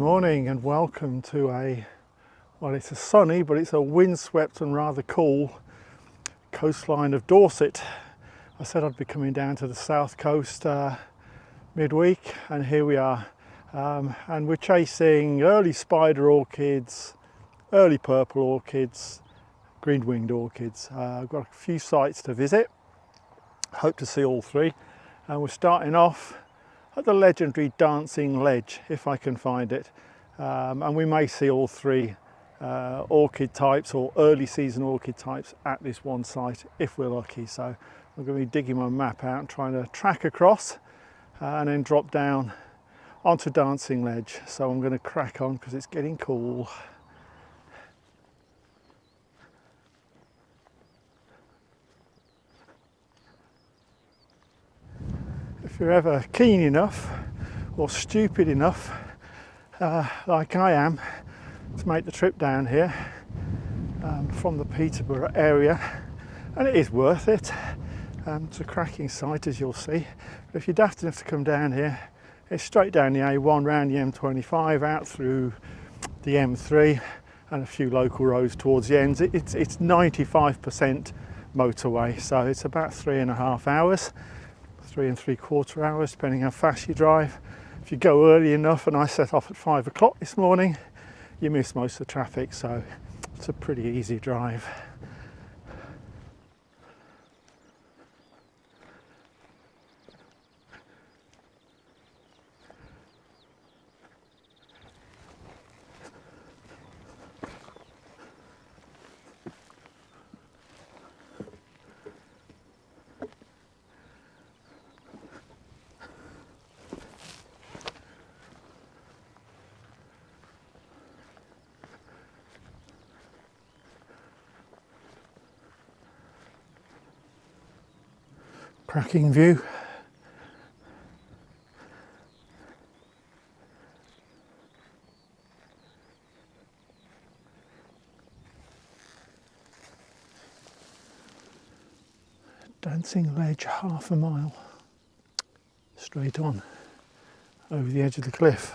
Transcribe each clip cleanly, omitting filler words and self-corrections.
morning and welcome to it's a sunny but it's a windswept and rather cool coastline of Dorset. I said I'd be coming down to the south coast midweek, and here we are. And we're chasing early spider orchids, early purple orchids, green-winged orchids. I've got a few sites to visit, hope to see all three, and we're starting off at the legendary Dancing Ledge, if I can find it. And we may see all three orchid types or early season orchid types at this one site if we're lucky. So I'm going to be digging my map out and trying to track across and then drop down onto Dancing Ledge. So I'm going to crack on because it's getting cool. If you're ever keen enough or stupid enough, like I am, to make the trip down here from the Peterborough area, and it is worth it. It's a cracking site, as you'll see. But if you're daft enough to come down here, it's straight down the A1, round the M25, out through the M3 and a few local roads towards the ends. It's 95% motorway, so it's about 3.5 hours, 3 3/4 hours, depending how fast you drive. If you go early enough, and I set off at 5 o'clock this morning, you miss most of the traffic, so it's a pretty easy drive. Cracking view. Dancing Ledge, half a mile straight on over the edge of the cliff.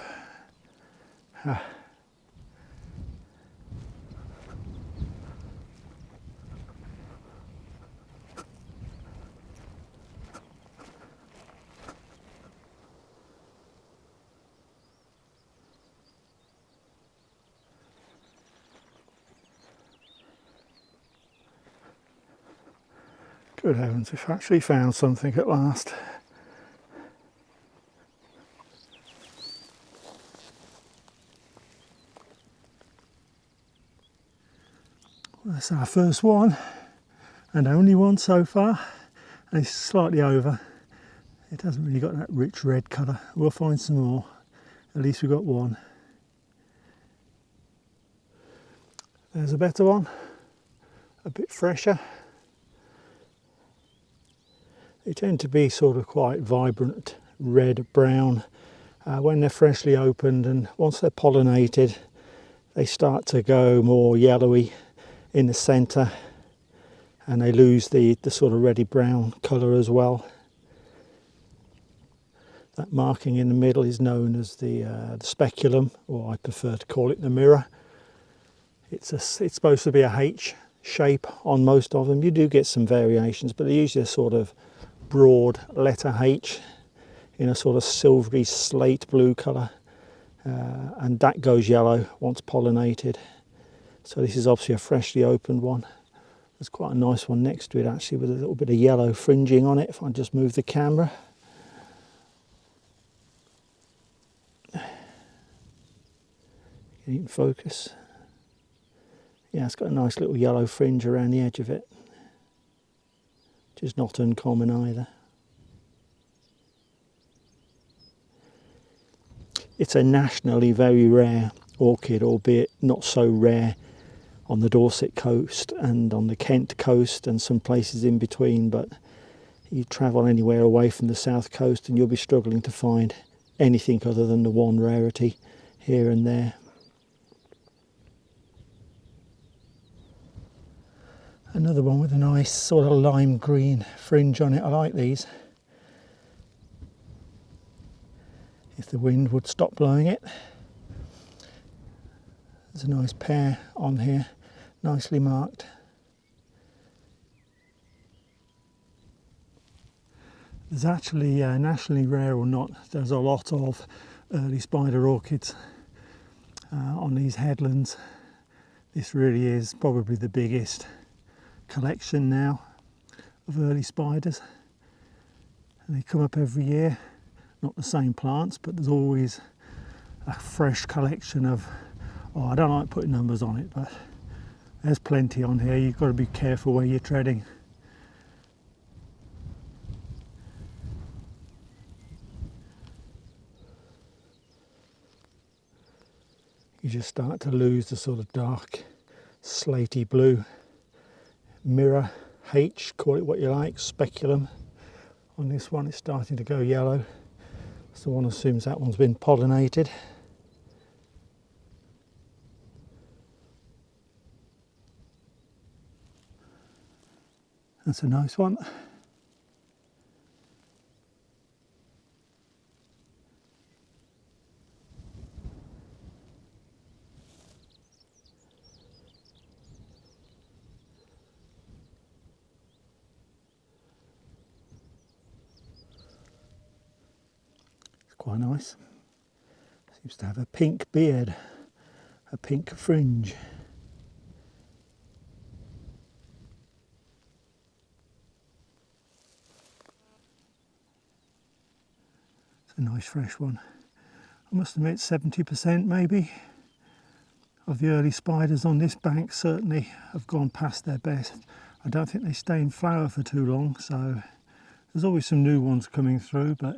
Good heavens, we've actually found something at last. That's our first one, and only one so far, and it's slightly over. It hasn't really got that rich red colour. We'll find some more. At least we've got one. There's a better one, a bit fresher. They tend to be sort of quite vibrant red brown when they're freshly opened, and once they're pollinated they start to go more yellowy in the centre, and they lose the sort of reddy brown colour as well. That marking in the middle is known as the speculum, or I prefer to call it the mirror. It's supposed to be a H shape on most of them. You do get some variations, but they're usually a sort of broad letter H in a sort of silvery slate blue colour, and that goes yellow once pollinated. So this is obviously a freshly opened one. There's quite a nice one next to it actually, with a little bit of yellow fringing on it. If I just move the camera, can you focus? Yeah, it's got a nice little yellow fringe around the edge of it, which is not uncommon either. It's a nationally very rare orchid, albeit not so rare on the Dorset coast and on the Kent coast and some places in between, but you travel anywhere away from the south coast and you'll be struggling to find anything other than the one rarity here and there. Another one with a nice sort of lime green fringe on it. I like these. If the wind would stop blowing it. There's a nice pair on here, nicely marked. There's actually, nationally rare or not, there's a lot of early spider orchids on these headlands. This really is probably the biggest collection now of early spiders. And they come up every year, not the same plants, but there's always a fresh collection of, oh, I don't like putting numbers on it, but there's plenty on here. You've got to be careful where you're treading. You just start to lose the sort of dark slaty blue mirror H, call it what you like, speculum. On this one it's starting to go yellow, so one assumes that one's been pollinated. That's a nice one. Quite nice. Seems to have a pink beard, a pink fringe. It's a nice fresh one. I must admit 70% maybe of the early spiders on this bank certainly have gone past their best. I don't think they stay in flower for too long, so there's always some new ones coming through, but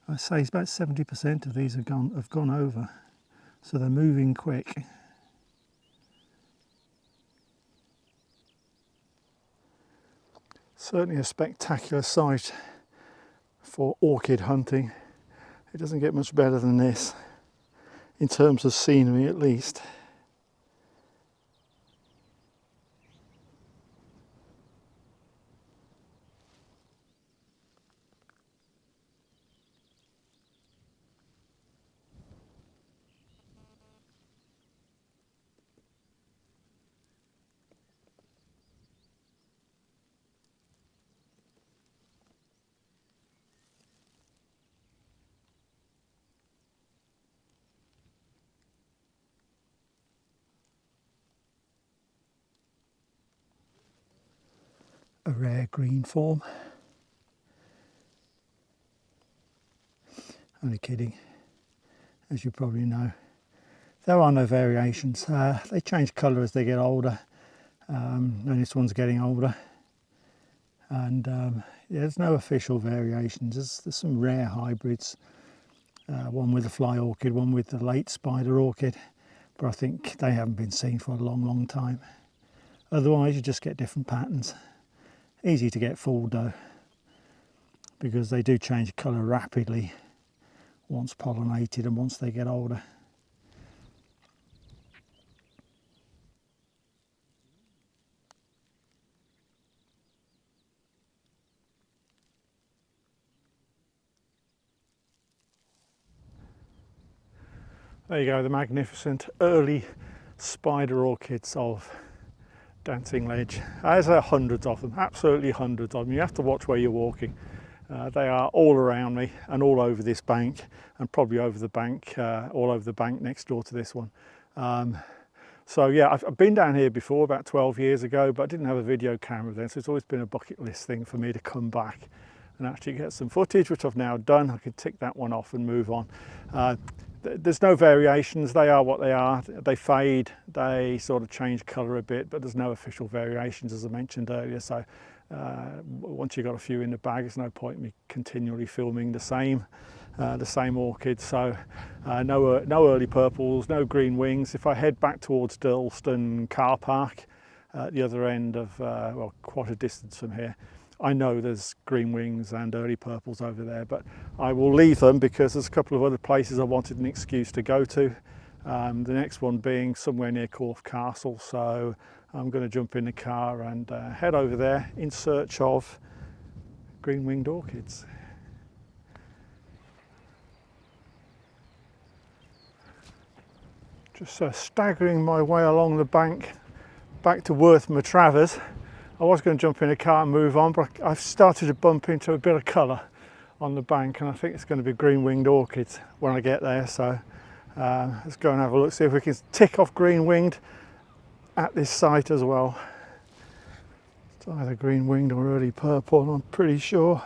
I say it's about 70% of these have gone over, so they're moving quick. Certainly a spectacular sight for orchid hunting. It doesn't get much better than this, in terms of scenery at least. A rare green form. Only kidding, as you probably know. There are no variations. They change colour as they get older, and this one's getting older. And yeah, there's no official variations. There's some rare hybrids, one with the fly orchid, one with the late spider orchid, but I think they haven't been seen for a long time. Otherwise you just get different patterns. Easy to get fooled though, because they do change colour rapidly once pollinated and once they get older. There you go, the magnificent early spider orchids of Dancing Ledge. There's hundreds of them, absolutely hundreds of them. You have to watch where you're walking. They are all around me and all over this bank, and probably over the bank, all over the bank next door to this one. So yeah, I've been down here before about 12 years ago, but I didn't have a video camera then, so it's always been a bucket list thing for me to come back and actually get some footage, which I've now done. I could tick that one off and move on. There's no variations, they are what they are. They fade, they sort of change colour a bit, but there's no official variations, as I mentioned earlier. So once you've got a few in the bag, there's no point in me continually filming the same orchid. So no early purples, no green wings. If I head back towards Durlston Car Park, at the other end of, well, quite a distance from here, I know there's green wings and early purples over there, but I will leave them because there's a couple of other places I wanted an excuse to go to. The next one being somewhere near Corfe Castle, so I'm going to jump in the car and head over there in search of green-winged orchids. Just staggering my way along the bank back to Worth Matravers. I was going to jump in a car and move on, but I've started to bump into a bit of colour on the bank, and I think it's going to be green-winged orchids when I get there. So let's go and have a look, see if we can tick off green-winged at this site as well. It's either green-winged or early purple, I'm pretty sure.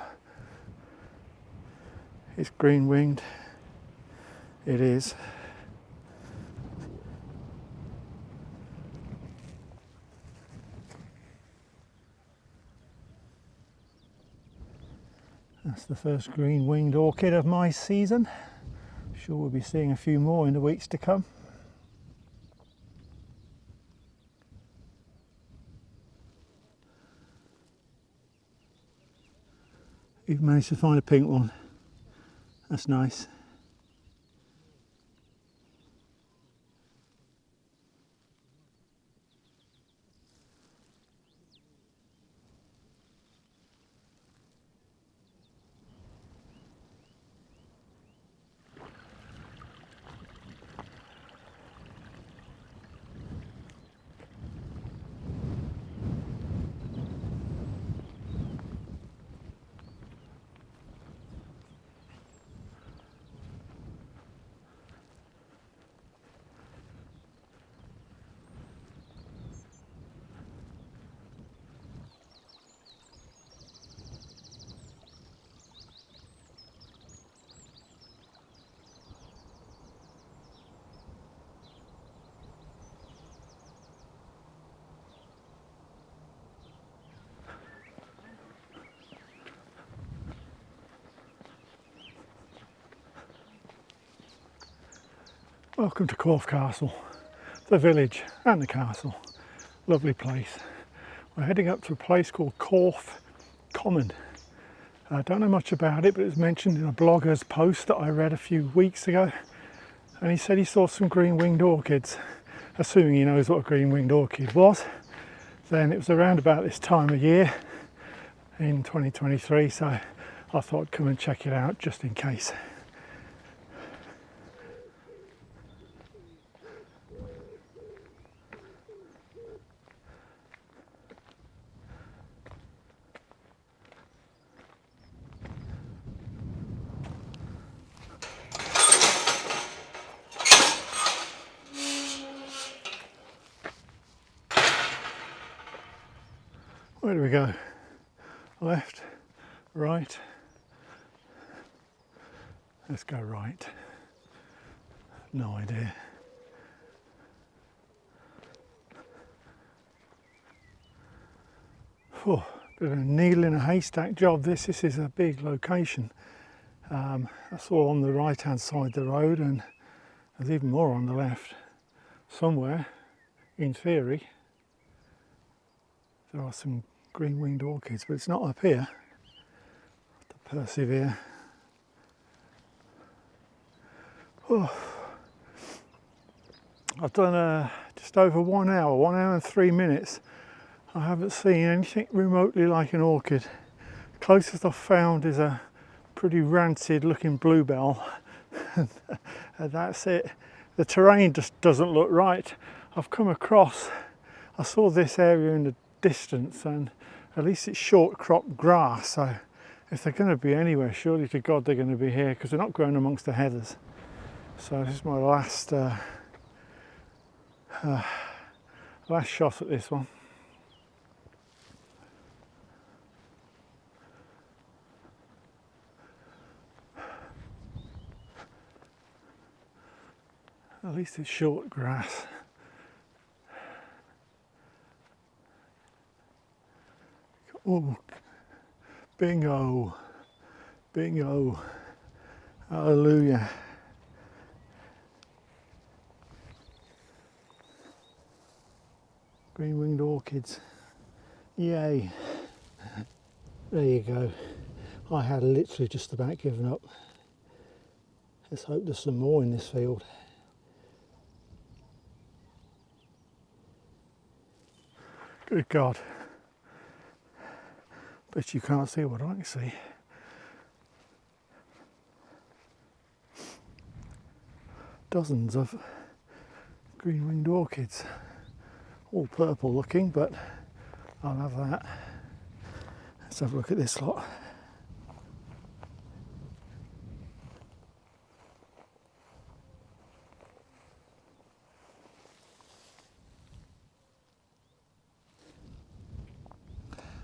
It's green-winged. It is. That's the first green-winged orchid of my season. I'm sure we'll be seeing a few more in the weeks to come. You've managed to find a pink one. That's nice. Welcome to Corfe Castle, the village and the castle. Lovely place. We're heading up to a place called Corfe Common. I don't know much about it, but it was mentioned in a blogger's post that I read a few weeks ago, and he said he saw some green-winged orchids. Assuming he knows what a green-winged orchid was, then it was around about this time of year in 2023, so I thought I'd come and check it out just in case. Where do we go? Left, right. Let's go right. No idea. Oh, bit of a needle in a haystack job. This is a big location. That's all on the right hand side of the road, and there's even more on the left. Somewhere, in theory, there are some green-winged orchids, but it's not up here. To persevere. Oh. I've done just over 1 hour, 1 hour and 3 minutes. I haven't seen anything remotely like an orchid. The closest I've found is a pretty rancid looking bluebell. And that's it. The terrain just doesn't look right. I've come across, I saw this area in the distance, and at least it's short crop grass, so if they're going to be anywhere, surely to God they're going to be here, because they're not growing amongst the heathers. So this is my last shot at this one. At least it's short grass. Oh, bingo, bingo, hallelujah. Green-winged orchids, yay. There you go. I had literally just about given up. Let's hope there's some more in this field. Good God. Bet you can't see what I can see. Dozens of green-winged orchids. All purple looking, but I'll have that. Let's have a look at this lot.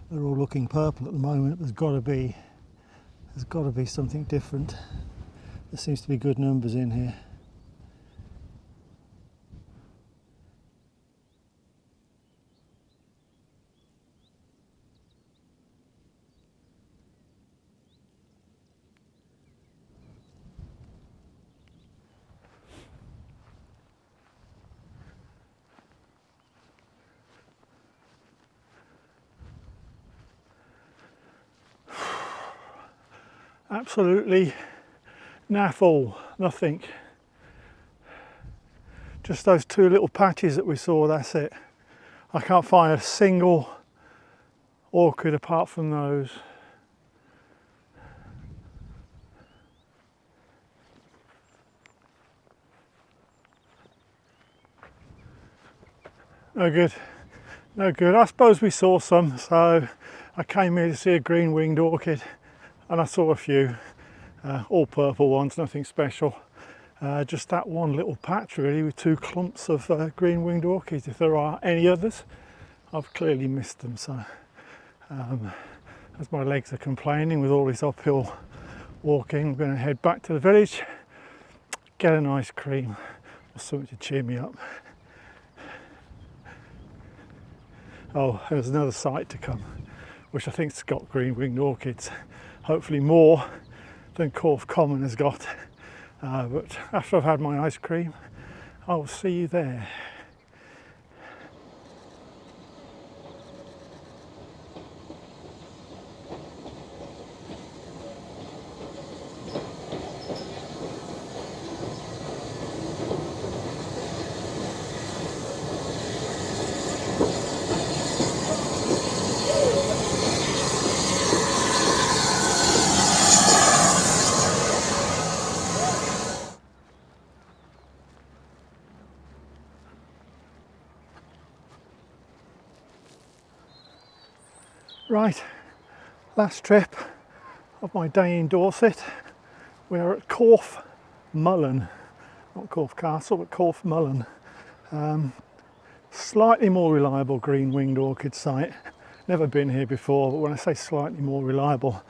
They're all looking purple at the moment. There's got to be something different. There seems to be good numbers in here. Absolutely naff all, nothing. Just those two little patches that we saw, that's it. I can't find a single orchid apart from those. No good, no good. I suppose we saw some, so I came here to see a green-winged orchid and I saw a few, all purple ones, nothing special. Just that one little patch really with two clumps of green-winged orchids. If there are any others, I've clearly missed them. So as my legs are complaining with all this uphill walking, I'm going to head back to the village, get an ice cream or something to cheer me up. Oh, there's another site to come, which I think's got green-winged orchids. Hopefully more than Corfe Common has got. But after I've had my ice cream, I'll see you there. Right, last trip of my day in Dorset. We're at Corfe Mullen, not Corfe Castle, but Corfe Mullen. Slightly more reliable green-winged orchid site. Never been here before, but when I say slightly more reliable,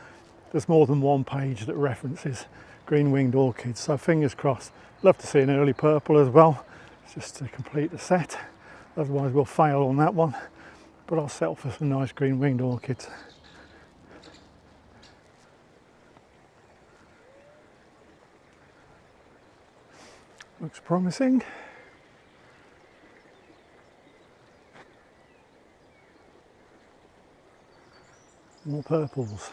there's more than one page that references green-winged orchids, so fingers crossed. Love to see an early purple as well, just to complete the set. Otherwise we'll fail on that one. But I'll settle for some nice green-winged orchids. Looks promising. More purples.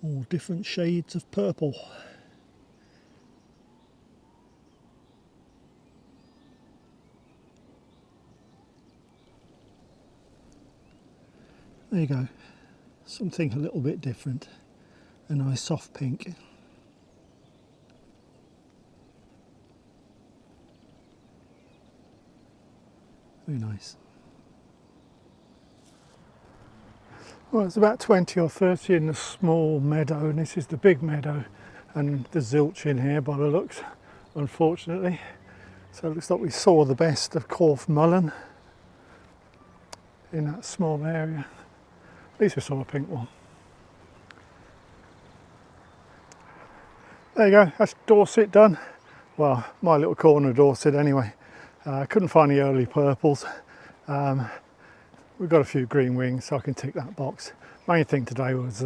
All different shades of purple. There you go, something a little bit different. A nice soft pink. Very nice. Well, it's about 20 or 30 in the small meadow, and this is the big meadow, and there's zilch in here by the looks, unfortunately. So it looks like we saw the best of Corfe Mullen in that small area. At least we saw a pink one. There you go, that's Dorset done. Well, my little corner of Dorset anyway. Couldn't find any early purples. We've got a few green wings, so I can tick that box. Main thing today was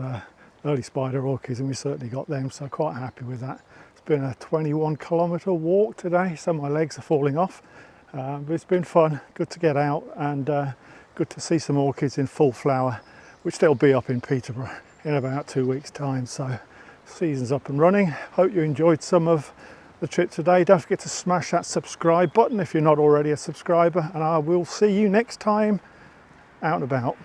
early spider orchids, and we certainly got them, so quite happy with that. It's been a 21-kilometre walk today, so my legs are falling off. But it's been fun, good to get out and good to see some orchids in full flower, which they'll be up in Peterborough in about 2 weeks time. So season's up and running. Hope you enjoyed some of the trip today. Don't forget to smash that subscribe button if you're not already a subscriber, and I will see you next time out and about.